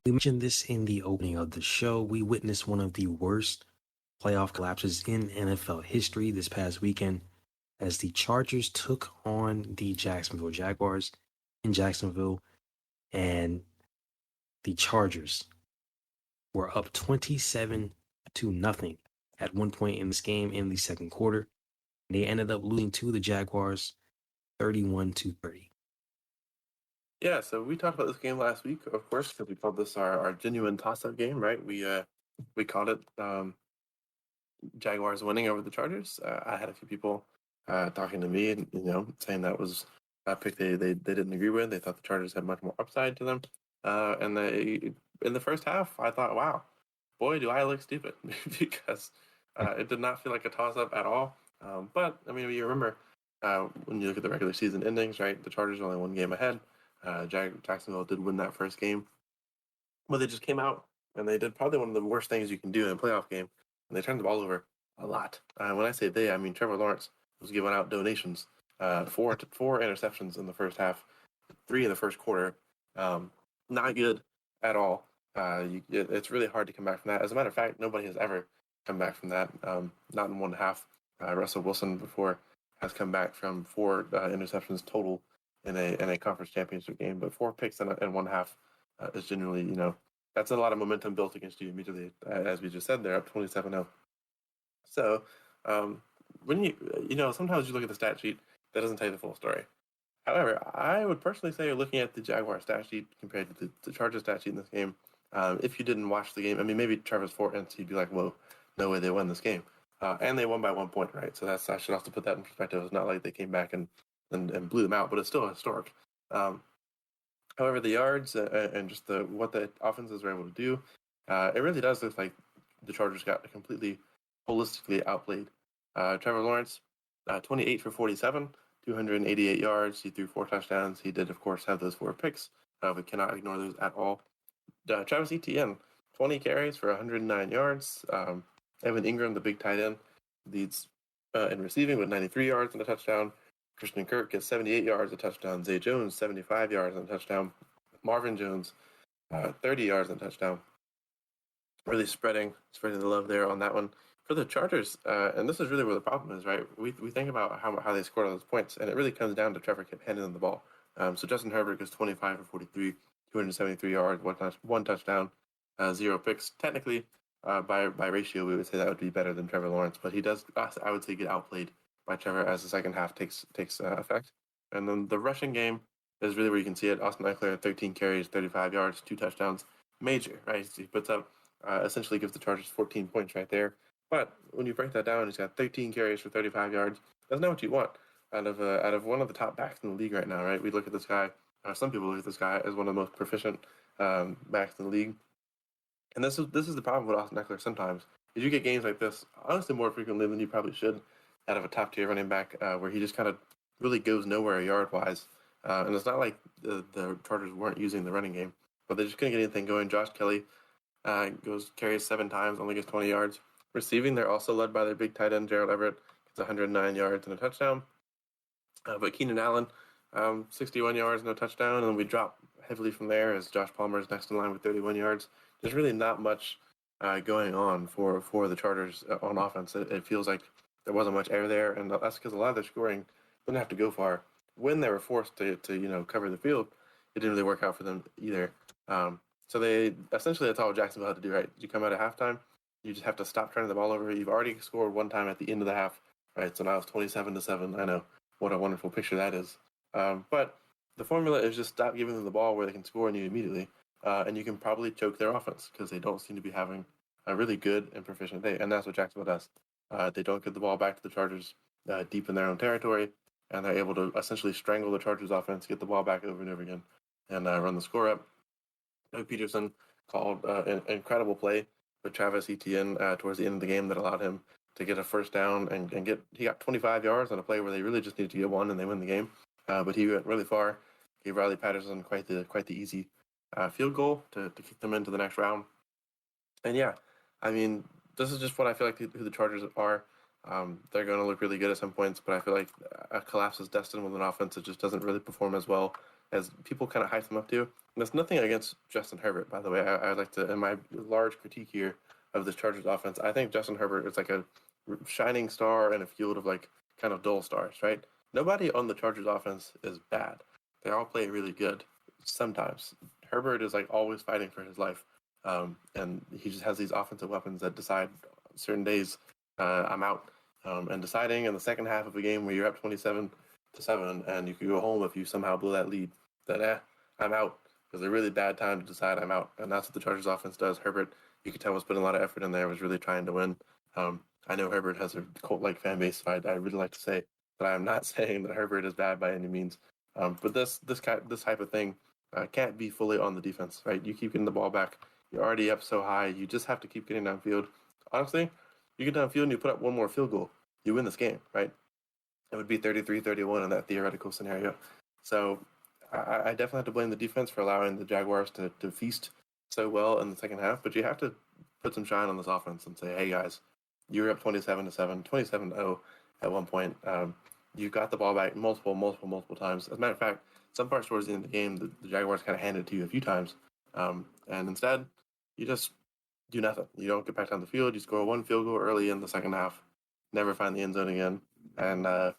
We mentioned this in the opening of the show. We witnessed one of the worst playoff collapses in NFL history this past weekend as the Chargers took on the Jacksonville Jaguars in Jacksonville, and the Chargers were up 27 to nothing at one point in this game in the second quarter. They ended up losing to the Jaguars 31 to 30. Yeah, so we talked about this game last week, of course, because we called this our genuine toss-up game, right? We called it Jaguars winning over the Chargers. I had a few people talking to me and saying that was a pick they didn't agree with. They thought the Chargers had much more upside to them. And in the first half, I thought, wow, boy, do I look stupid because it did not feel like a toss-up at all. But I mean, you remember when you look at the regular season endings, right? The Chargers are only one game ahead. Jacksonville did win that first game, but they just came out and they did probably one of the worst things you can do in a playoff game, and they turned the ball over a lot. When I say they, I mean Trevor Lawrence was giving out donations, four interceptions in the first half, 3 in the first quarter. Not good at all. It's really hard to come back from that. As a matter of fact, nobody has ever come back from that. Not in one half. Russell Wilson before has come back from 4 interceptions total in a conference championship game, but 4 picks in one half is generally, that's a lot of momentum built against you immediately, as we just said there, up 27-0. So when sometimes you look at the stat sheet, that doesn't tell you the full story. However, I would personally say looking at the Jaguar stat sheet compared to the Chargers stat sheet in this game, if you didn't watch the game, I mean, maybe Trevor's 4 ends, you'd be like, whoa, no way they won this game. And they won by 1 point, right? So I should also put that in perspective. It's not like they came back and blew them out, but it's still historic. However, the yards and just what the offenses were able to do, it really does look like the Chargers got completely holistically outplayed. Trevor Lawrence, 28 for 47, 288 yards. He threw 4 touchdowns. He did, of course, have those 4 picks. We cannot ignore those at all. Travis Etienne, 20 carries for 109 yards. Evan Ingram, the big tight end, leads in receiving with 93 yards and a touchdown. Christian Kirk gets 78 yards, a touchdown. Zay Jones, 75 yards and a touchdown. Marvin Jones, 30 yards and a touchdown. Really spreading the love there on that one. For the Chargers, and this is really where the problem is, right? We think about how they scored all those points, and it really comes down to Trevor kept handing them the ball. So Justin Herbert gets 25 for 43, 273 yards, one touchdown, 0 picks. Technically, by ratio, we would say that would be better than Trevor Lawrence, but he does, I would say, get outplayed by Trevor as the second half takes effect. And then the rushing game is really where you can see it. Austin Ekeler, 13 carries, 35 yards, 2 touchdowns. Major, right? He puts up, essentially gives the Chargers 14 points right there. But when you break that down, he's got 13 carries for 35 yards. That's not what you want out of one of the top backs in the league right now, right? We look at this guy, some people look at this guy as one of the most proficient backs in the league. And this is the problem with Austin Ekeler sometimes, is you get games like this, honestly, more frequently than you probably should, out of a top-tier running back where he just kind of really goes nowhere yard-wise. And it's not like the Chargers weren't using the running game, but they just couldn't get anything going. Josh Kelly carries 7 times, only gets 20 yards. Receiving, they're also led by their big tight end, Gerald Everett, gets 109 yards and a touchdown. But Keenan Allen, 61 yards, no touchdown, and we drop heavily from there as Josh Palmer is next in line with 31 yards. There's really not much going on for the Chargers on offense. It feels like there wasn't much air there, and that's because a lot of their scoring didn't have to go far. When they were forced to cover the field, it didn't really work out for them either. So they essentially, that's all Jacksonville had to do, right? You come out at halftime, you just have to stop turning the ball over. You've already scored 1 time at the end of the half, right? So now it's 27-7. I know what a wonderful picture that is. But the formula is just stop giving them the ball where they can score on you immediately, and you can probably choke their offense because they don't seem to be having a really good and proficient day, and that's what Jacksonville does. They don't get the ball back to the Chargers deep in their own territory, and they're able to essentially strangle the Chargers offense, get the ball back over and over again, and run the score up. Doug Peterson called an incredible play with Travis Etienne towards the end of the game that allowed him to get a first down and he got 25 yards on a play where they really just needed to get 1 and they win the game. But he went really far, gave Riley Patterson quite the easy field goal to kick them into the next round. And yeah, I mean, this is just what I feel like who the Chargers are. They're going to look really good at some points, but I feel like a collapse is destined with an offense that just doesn't really perform as well as people kind of hype him up to. And that's nothing against Justin Herbert, by the way. I'd like to, in my large critique here of this Chargers offense, I think Justin Herbert is like a shining star in a field of like kind of dull stars, right? Nobody on the Chargers offense is bad. They all play really good. Sometimes Herbert is like always fighting for his life, and he just has these offensive weapons that decide certain days I'm out, and deciding in the second half of a game where you're up 27-7 and you could go home if you somehow blow that lead. That I'm out. It was a really bad time to decide I'm out, and that's what the Chargers offense does. Herbert, you could tell, was putting a lot of effort in there. Was really trying to win. I know Herbert has a cult-like fan base, so I really like to say that I'm not saying that Herbert is bad by any means. But this type of thing can't be fully on the defense, right? You keep getting the ball back. You're already up so high. You just have to keep getting downfield. Honestly, you get downfield and you put up one more field goal, you win this game, right? It would be 33-31 in that theoretical scenario. So I definitely have to blame the defense for allowing the Jaguars to feast so well in the second half, but you have to put some shine on this offense and say, hey guys, you were up 27-7, 27-0 at one point. You got the ball back multiple times. As a matter of fact, some parts towards the end of the game, the Jaguars kind of handed it to you a few times. And instead, you just do nothing. You don't get back down the field. You score one field goal early in the second half, never find the end zone again. And the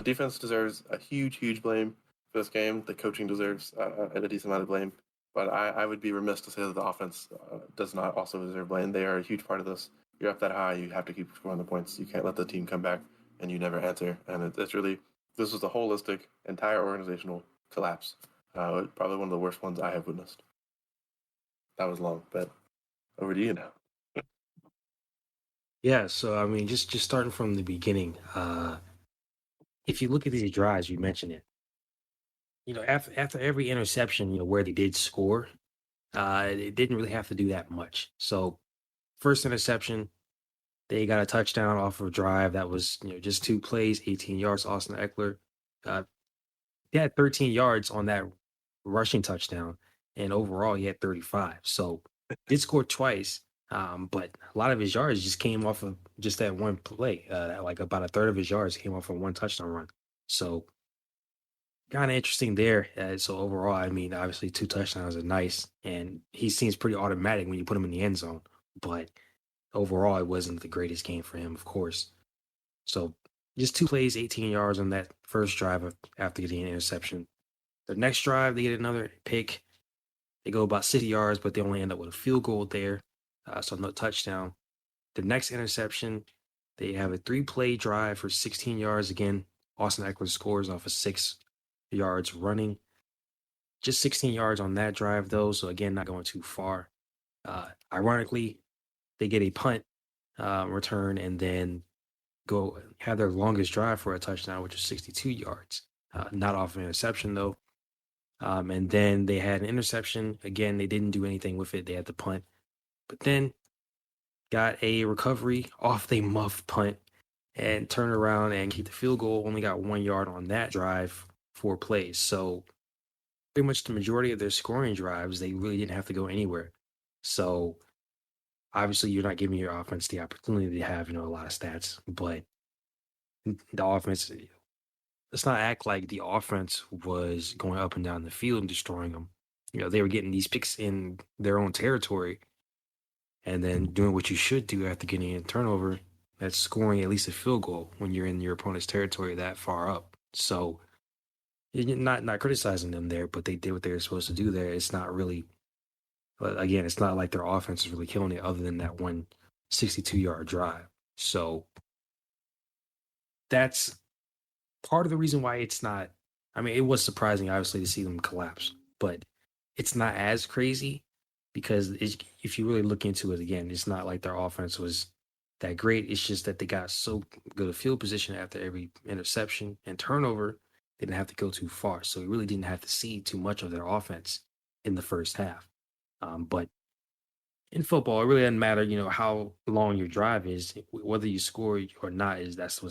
defense deserves a huge blame for this game. The coaching deserves a decent amount of blame. But I would be remiss to say that the offense does not also deserve blame. They are a huge part of this. You're up that high, you have to keep scoring the points. You can't let the team come back and you never answer. And it's really, this was a holistic, entire organizational collapse. Probably one of the worst ones I have witnessed. That was long, but over to you now. Yeah, so I mean, just starting from the beginning, if you look at these drives, you mentioned it. After every interception, where they did score, it didn't really have to do that much. So first interception, they got a touchdown off of a drive that was, just 2 plays, 18 yards. Austin Eckler, uh, he had 13 yards on that rushing touchdown, and overall he had 35. So did score twice, but a lot of his yards just came off of just that one play. Like about a third of his yards came off of one touchdown run. So kind of interesting there. So overall, I mean, obviously 2 touchdowns are nice, and he seems pretty automatic when you put him in the end zone. But overall, it wasn't the greatest game for him, of course. So just 2 plays, 18 yards on that first drive after getting an interception. The next drive, they get another pick. They go about 60 yards, but they only end up with a field goal there. So no touchdown. The next interception, they have a 3-play drive for 16 yards. Again, Austin Eckler scores off of 6 yards running. Just 16 yards on that drive, though. So again, not going too far. Ironically, they get a punt return and then go have their longest drive for a touchdown, which is 62 yards. Not off an interception, though. And then they had an interception. Again, they didn't do anything with it. They had the punt. But then got a recovery off the muff punt and turn around and keep the field goal. Only got 1 yard on that drive, 4 plays. So pretty much the majority of their scoring drives, they really didn't have to go anywhere. So obviously you're not giving your offense the opportunity to have, a lot of stats, but the offense, let's not act like the offense was going up and down the field and destroying them. They were getting these picks in their own territory and then doing what you should do after getting a turnover. That's scoring at least a field goal when you're in your opponent's territory that far up. So you're not criticizing them there, but they did what they were supposed to do there. It's not really, but again, it's not like their offense is really killing it other than that one 62-yard drive. So that's part of the reason why it's not. I mean, it was surprising, obviously, to see them collapse, but it's not as crazy because if you really look into it again, it's not like their offense was that great. It's just that they got so good a field position after every interception and turnover, they didn't have to go too far. So you really didn't have to see too much of their offense in the first half. But in football, it really doesn't matter, how long your drive is, whether you score or not. That's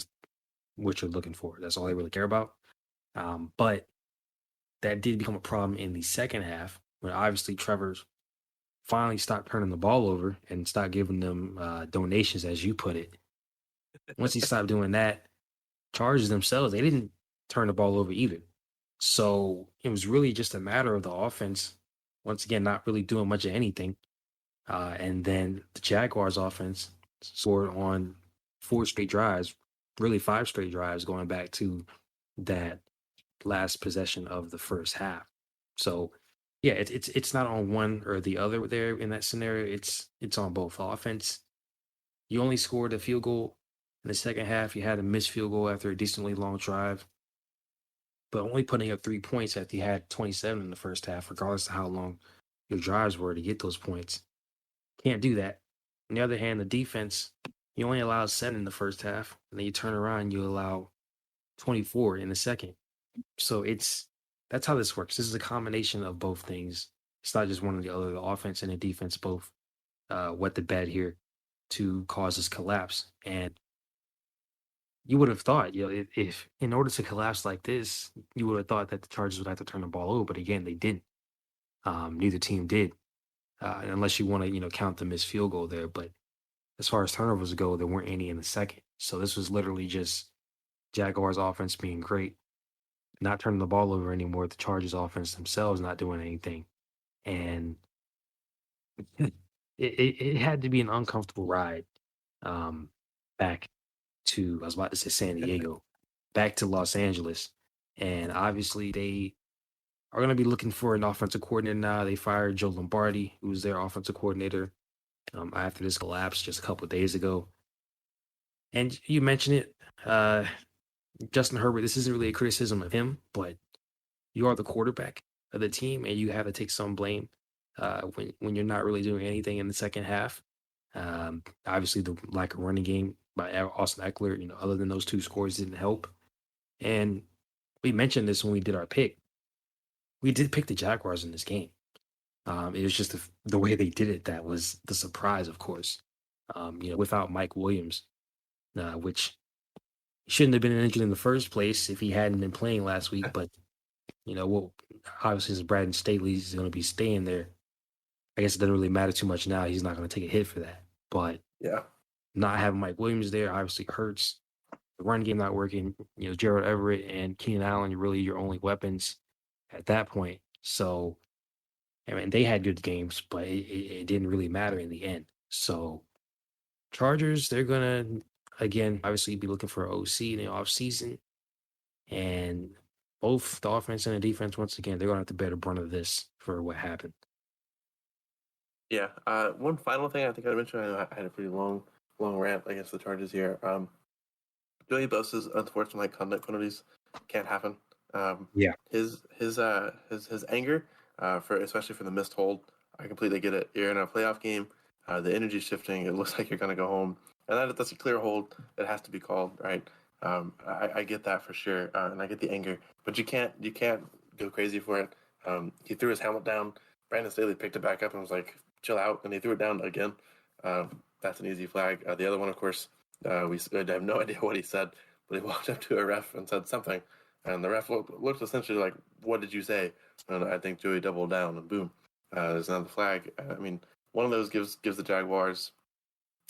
what you're looking for. That's all they really care about. But that did become a problem in the second half when obviously Trevor's finally stopped turning the ball over and stopped giving them donations, as you put it. Once he stopped doing that, Chargers themselves, they didn't turn the ball over either. So it was really just a matter of the offense, once again, not really doing much of anything. And then the Jaguars offense scored on four straight drives, really five straight drives going back to that last possession of the first half. So yeah, it's not on one or the other there in that scenario. It's on both. Offense, you only scored a field goal in the second half. You had a missed field goal after a decently long drive, but only putting up 3 points after you had 27 in the first half, regardless of how long your drives were to get those points. Can't do that. On the other hand, the defense, you only allowed seven in the first half, and then you turn around and you allow 24 in the second. So that's how this works. This is a combination of both things. It's not just one or the other. The offense and the defense both wet the bed here to cause this collapse. And you would have thought, if in order to collapse like this, you would have thought that the Chargers would have to turn the ball over. But again, they didn't. Neither team did, unless you want to, count the missed field goal there. But as far as turnovers go, there weren't any in the second. So this was literally just Jaguars offense being great, not turning the ball over anymore. The Chargers offense themselves not doing anything. And it had to be an uncomfortable ride um, back to, I was about to say San Diego, back to Los Angeles. And obviously they are going to be looking for an offensive coordinator now. They fired Joe Lombardi, who was their offensive coordinator after this collapse just a couple of days ago. And you mentioned it, Justin Herbert. This isn't really a criticism of him, but you are the quarterback of the team, and you have to take some blame when you're not really doing anything in the second half. Obviously, the lack of running game by Austin Eckler, other than those two scores, didn't help. And we mentioned this when we did our pick. We did pick the Jaguars in this game. It was just the way they did it that was the surprise, of course. Without Mike Williams, which shouldn't have been injured in the first place if he hadn't been playing last week. But well, obviously, since Brandon Staley's going to be staying there, I guess it doesn't really matter too much now. He's not going to take a hit for that. But Yeah. not having Mike Williams there obviously hurts. The run game not working. Gerald Everett and Keenan Allen are really your only weapons at that point. So, I mean, they had good games, but it didn't really matter in the end. So, Chargers, they're going to, again, obviously be looking for an OC in the offseason. And both the offense and the defense, once again, they're going to have to bear the brunt of this for what happened. Yeah. One final thing I think I mentioned. I had a pretty long rant against the Chargers here. Joey Bosa's unfortunate conduct penalties can't happen. Yeah. His anger, for especially for the missed hold, I completely get it. You're in a playoff game. The energy shifting. It looks like you're going to go home, and that's a clear hold. It has to be called, right? I get that for sure, and I get the anger, but you can't go crazy for it. He threw his helmet down. Brandon Staley picked it back up and was like, "Chill out," and he threw it down again. That's an easy flag. The other one, of course, I have no idea what he said, but he walked up to a ref and said something, and the ref looked essentially like, "What did you say?" And I think Joey doubled down, and boom, there's another flag. I mean, one of those gives the Jaguars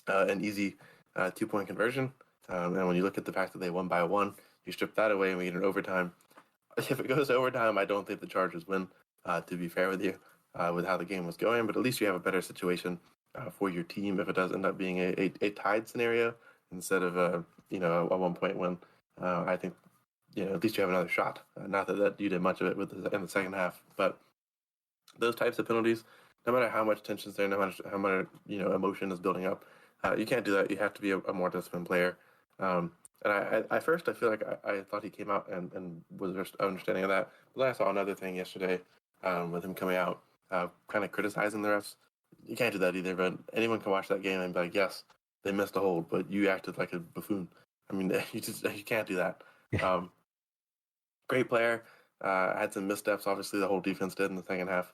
an easy 2-point conversion, and when you look at the fact that they won by one, you strip that away and we get an overtime. If it goes to overtime, I don't think the Chargers win. To be fair with you, with how the game was going, but at least you have a better situation for your team if it does end up being a tied scenario instead of a 1-point win. I think at least you have another shot. Not that you did much of it in the second half, but those types of penalties, no matter how much tension's there, no matter how much emotion is building up, you can't do that. You have to be a more disciplined player. And I first I feel like I thought he came out and was understanding of that. But then I saw another thing yesterday with him coming out, kind of criticizing the refs. You can't do that either. But anyone can watch that game and be like, yes, they missed a hold, but you acted like a buffoon. I mean, you can't do that. Um, Great player. Had some missteps. Obviously, the whole defense did in the second half.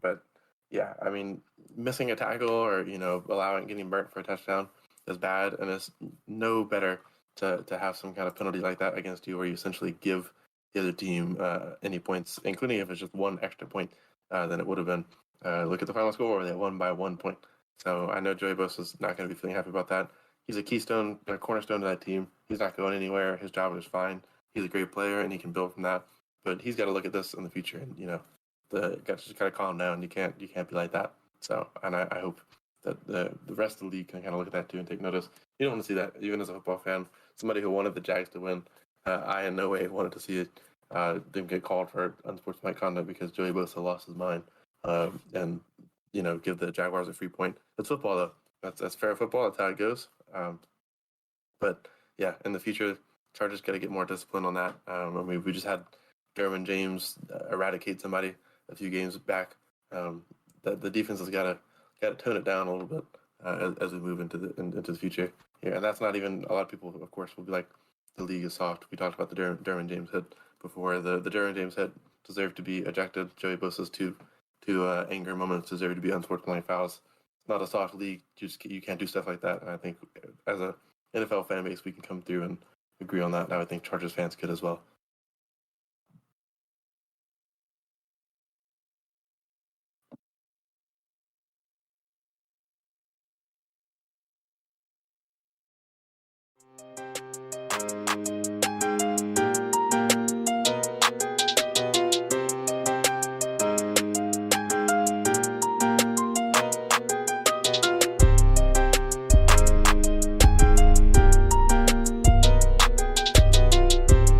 But yeah, I mean, missing a tackle or getting burnt for a touchdown is bad, and it's no better to have some kind of penalty like that against you, where you essentially give the other team any points, including if it's just one extra point, than it would have been. Look at the final score, where they won by 1 point. So I know Joey Bosa's not going to be feeling happy about that. He's a keystone, a cornerstone to that team. He's not going anywhere. His job is fine. He's a great player, and he can build from that. but he's got to look at this in the future, and got to just kind of calm down. You can't be like that. So, and I hope that the rest of the league can kind of look at that too and take notice. You don't want to see that, even as a football fan. Somebody who wanted the Jags to win, I in no way wanted to see it. Didn't get called for unsportsmanlike conduct because Joey Bosa lost his mind, and give the Jaguars a free point. It's football though. That's fair football. That's how it goes. But yeah, in the future, Chargers got to get more discipline on that. We just had Derwin James eradicate somebody a few games back. The defense has got to tone it down a little bit as we move into the future. Yeah, and that's not even a lot of people, of course, will be like the league is soft. We talked about the Derwin James hit before. The Derwin James hit deserved to be ejected. Joey Bosa's two anger moments deserve to be unsportsmanlike fouls. It's not a soft league. You can't do stuff like that. And I think as a NFL fan base, we can come through and agree on that. And I would think Chargers fans could as well.